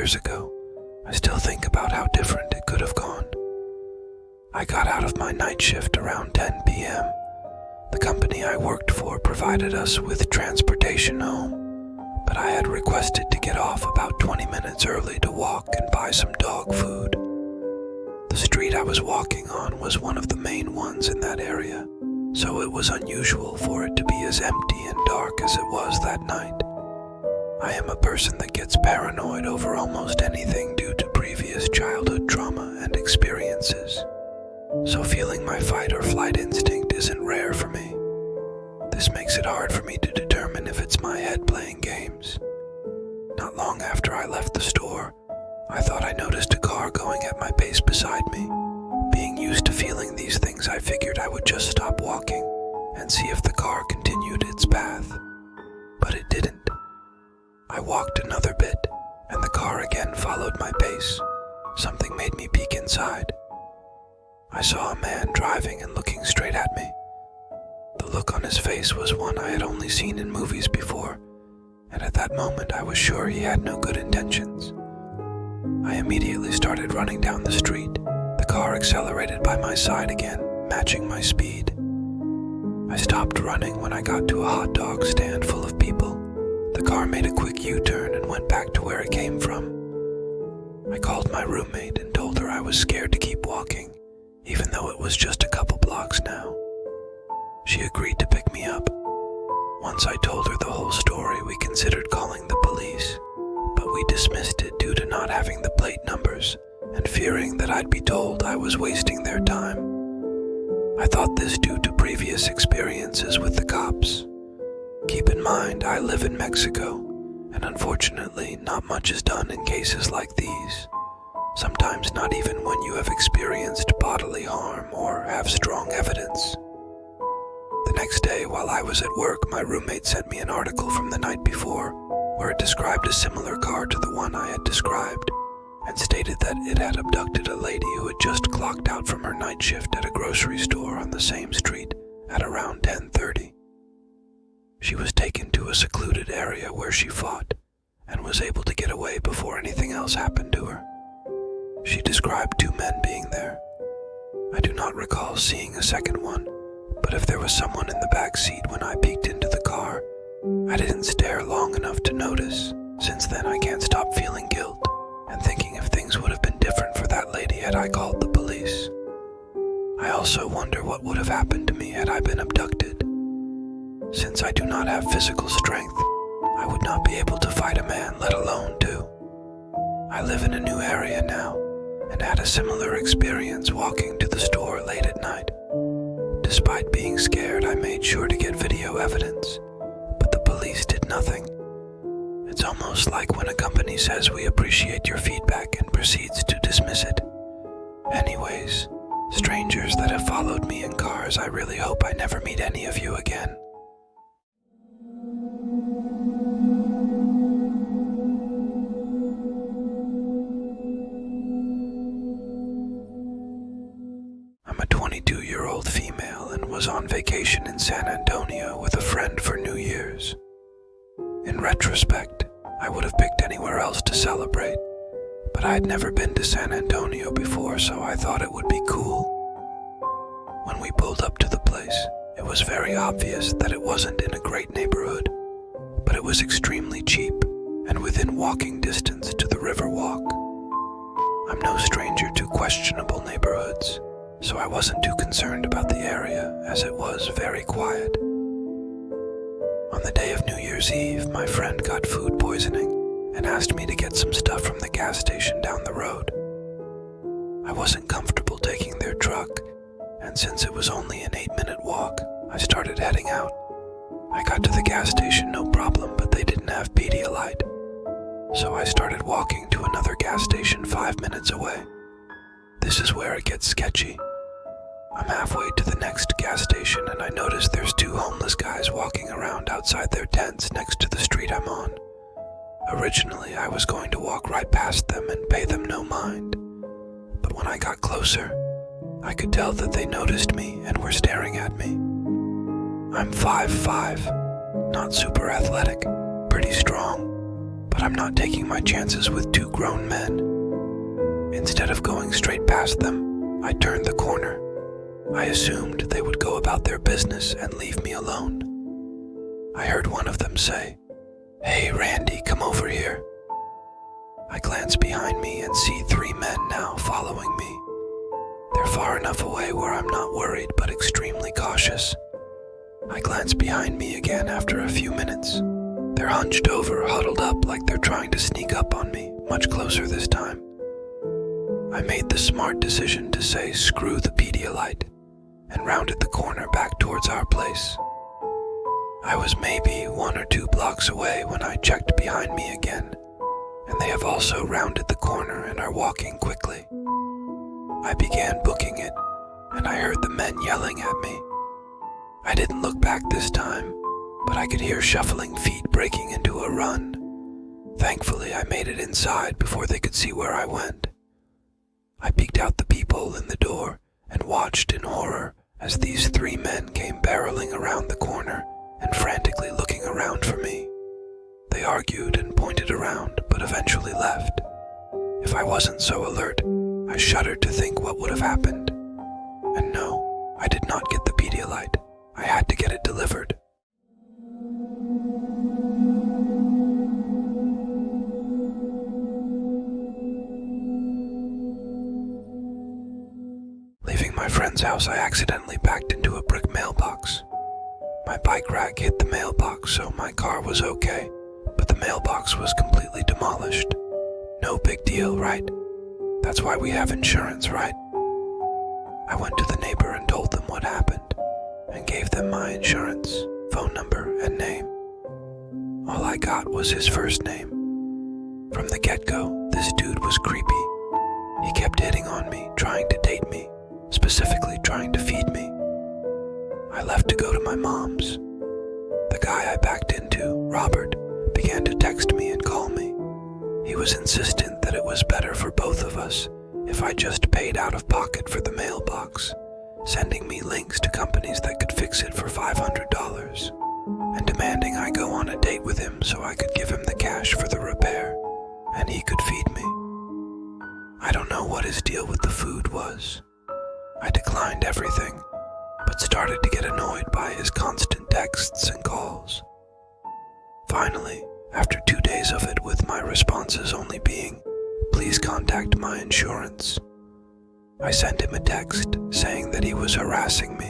years ago, I still think about how different it could have gone. I got out of my night shift around 10 p.m. The company I worked for provided us with transportation home, but I had requested to get off about 20 minutes early to walk and buy some dog food. The street I was walking on was one of the main ones in that area, so it was unusual for it to be as empty and dark as it was that night. I am a person that gets paranoid over almost anything due to previous childhood trauma and experiences, so feeling my fight or flight instinct isn't rare for me. This makes it hard for me to determine if it's my head playing games. Not long after I left the store, I thought I noticed a car going at my pace beside me. Being used to feeling these things, I figured I would just stop walking and see if the car continued its path. But it didn't. I walked another bit, and the car again followed my pace. Something made me peek inside. I saw a man driving and looking straight at me. The look on his face was one I had only seen in movies before, and at that moment I was sure he had no good intentions. I immediately started running down the street. The car accelerated by my side again, matching my speed. I stopped running when I got to a hot dog stand full of people. The car made a quick U-turn and went back to where it came from. I called my roommate and told her I was scared to keep walking, even though it was just a couple blocks now. She agreed to pick me up. Once I told her the whole story, we considered calling the police, but we dismissed it due to not having the plate numbers and fearing that I'd be told I was wasting their time. I thought this due to previous experiences with the cops. Keep in mind, I live in Mexico, and unfortunately, not much is done in cases like these. Sometimes not even when you have experienced bodily harm or have strong evidence. The next day, while I was at work, my roommate sent me an article from the night before, where it described a similar car to the one I had described, and stated that it had abducted a lady who had just clocked out from her night shift at a grocery store on the same street at around 10:30. She was taken to a secluded area where she fought, and was able to get away before anything else happened to her. She described 2 men being there. I do not recall seeing a second one, but if there was someone in the back seat when I peeked into the car, I didn't stare long enough to notice. Since then, I can't stop feeling guilt and thinking if things would have been different for that lady had I called the police. I also wonder what would have happened to me had I been abducted. Since I do not have physical strength, I would not be able to fight a man, let alone 2. I live in a new area now, and had a similar experience walking to the store late at night. Despite being scared, I made sure to get video evidence, but the police did nothing. It's almost like when a company says we appreciate your feedback and proceeds to dismiss it. Anyways, strangers that have followed me in cars, I really hope I never meet any of you again. I'm a 22-year-old female and was on vacation in San Antonio with a friend for New Year's. In retrospect, I would have picked anywhere else to celebrate, but I had never been to San Antonio before, so I thought it would be cool. When we pulled up to the place, it was very obvious that it wasn't in a great neighborhood, but it was extremely cheap and within walking distance to the Riverwalk. I'm no stranger to questionable neighborhoods, so I wasn't too concerned about the area as it was very quiet. On the day of New Year's Eve, my friend got food poisoning and asked me to get some stuff from the gas station down the road. I wasn't comfortable taking their truck, and since it was only an 8-minute walk, I started heading out. I got to the gas station no problem, but they didn't have Pedialyte, so I started walking to another gas station 5 minutes away. This is where it gets sketchy. I'm halfway to the next gas station and I notice there's 2 homeless guys walking around outside their tents next to the street I'm on. Originally, I was going to walk right past them and pay them no mind, but when I got closer, I could tell that they noticed me and were staring at me. I'm 5'5", not super athletic, pretty strong, but I'm not taking my chances with two grown men. Instead of going straight past them, I turned the corner. I assumed they would go about their business and leave me alone. I heard one of them say, "Hey Randy, come over here." I glance behind me and see three men now following me. They're far enough away where I'm not worried but extremely cautious. I glance behind me again after a few minutes. They're hunched over, huddled up like they're trying to sneak up on me, much closer this time. I made the smart decision to say screw the Pedialyte and rounded the corner back towards our place. I was maybe 1 or 2 blocks away when I checked behind me again, and they have also rounded the corner and are walking quickly. I began booking it, and I heard the men yelling at me. I didn't look back this time, but I could hear shuffling feet breaking into a run. Thankfully, I made it inside before they could see where I went. I peeked out the peephole in the door and watched in horror as these three men came barreling around the corner and frantically looking around for me. They argued and pointed around, but eventually left. If I wasn't so alert, I shuddered to think what would have happened. And no, I did not get the Pedialyte. I had to get it delivered. Leaving my friend's house, I accidentally backed into a brick mailbox. My bike rack hit the mailbox, so my car was okay, but the mailbox was completely demolished. No big deal, right? That's why we have insurance, right? I went to the neighbor and told them what happened, and gave them my insurance, phone number, and name. All I got was his first name. From the get-go, this dude was creepy. He kept hitting on me, trying to date me, specifically trying to feed me. I left to go to my mom's. The guy I backed into, Robert, began to text me and call me. He was insistent that it was better for both of us if I just paid out of pocket for the mailbox, sending me links to companies that could fix it for $500, and demanding I go on a date with him so I could give him the cash for the repair, and he could feed me. I don't know what his deal with the food was. I declined everything, but started to get annoyed by his constant texts and calls. Finally, after 2 days of it with my responses only being, "Please contact my insurance," I sent him a text saying that he was harassing me.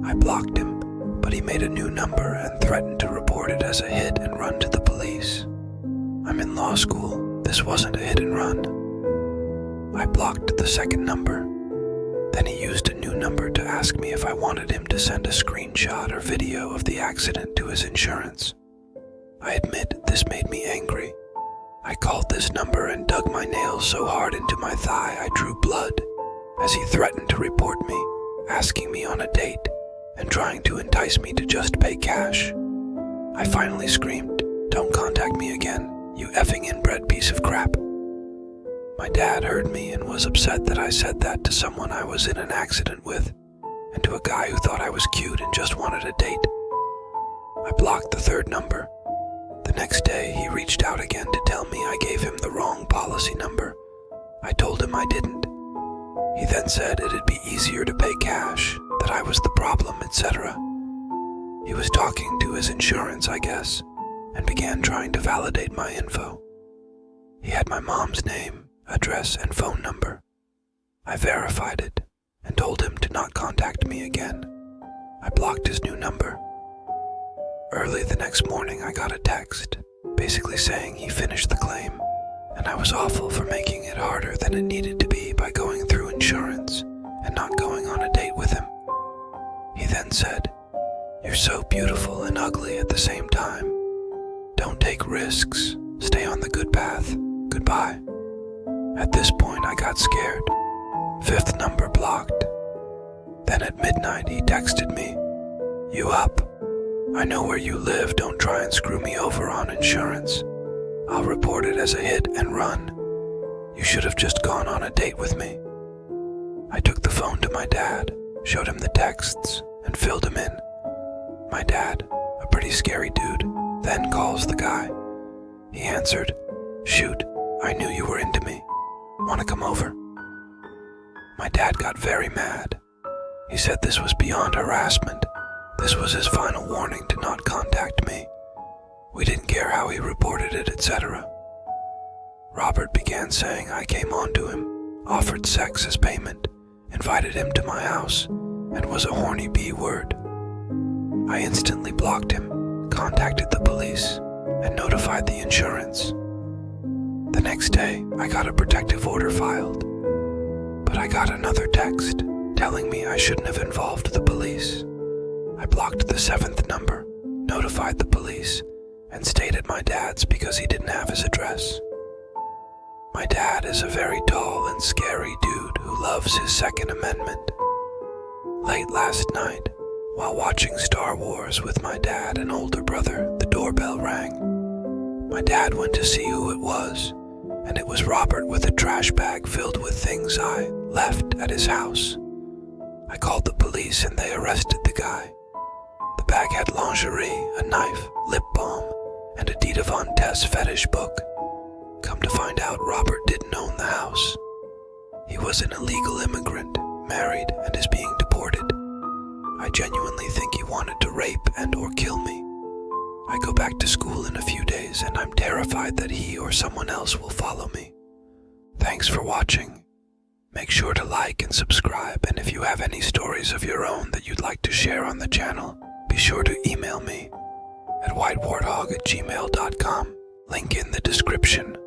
I blocked him, but he made a new number and threatened to report it as a hit and run to the police. I'm in law school. This wasn't a hit and run. I blocked the second number. Then he used a new number to ask me if I wanted him to send a screenshot or video of the accident to his insurance. I admit this made me angry. I called this number and dug my nails so hard into my thigh I drew blood, as he threatened to report me, asking me on a date, and trying to entice me to just pay cash. I finally screamed, "Don't contact me again, you effing inbred piece of crap." My dad heard me and was upset that I said that to someone I was in an accident with, and to a guy who thought I was cute and just wanted a date. I blocked the third number. The next day, he reached out again to tell me I gave him the wrong policy number. I told him I didn't. He then said it'd be easier to pay cash, that I was the problem, etc. He was talking to his insurance, I guess, and began trying to validate my info. He had my mom's name, address, and phone number. I verified it and told him to not contact me again. I blocked his new number. Early the next morning, I got a text, basically saying he finished the claim, and I was awful for making it harder than it needed to be by going through insurance and not going on a date with him. He then said, "You're so beautiful and ugly at the same time. Don't take risks. Stay on the good path. Goodbye." At this point, I got scared. Fifth number blocked. Then at midnight, he texted me, "You up? I know where you live. Don't try and screw me over on insurance. I'll report it as a hit and run. You should have just gone on a date with me." I took the phone to my dad, showed him the texts, and filled him in. My dad, a pretty scary dude, then calls the guy. He answered, "Shoot, I knew you were into me. Want to come over?" My dad got very mad. He said this was beyond harassment. This was his final warning to not contact me. We didn't care how he reported it, etc. Robert began saying I came on to him, offered sex as payment, invited him to my house, and was a horny B-word. I instantly blocked him, contacted the police, and notified the insurance. The next day, I got a protective order filed, but I got another text telling me I shouldn't have involved the police. I blocked the 7th number, notified the police, and stayed at my dad's because he didn't have his address. My dad is a very tall and scary dude who loves his Second Amendment. Late last night, while watching Star Wars with my dad and older brother, the doorbell rang. My dad went to see who it was, and it was Robert with a trash bag filled with things I left at his house. I called the police and they arrested the guy. The bag had lingerie, a knife, lip balm, and a Dita Von Tess fetish book. Come to find out, Robert didn't own the house. He was an illegal immigrant, married, and is being deported. I genuinely think he wanted to rape and or kill me. I go back to school in a few days and I'm terrified that he or someone else will follow me. Thanks for watching. Make sure to like and subscribe, and if you have any stories of your own that you'd like to share on the channel, be sure to email me at whitewarthog@gmail.com. Link in the description.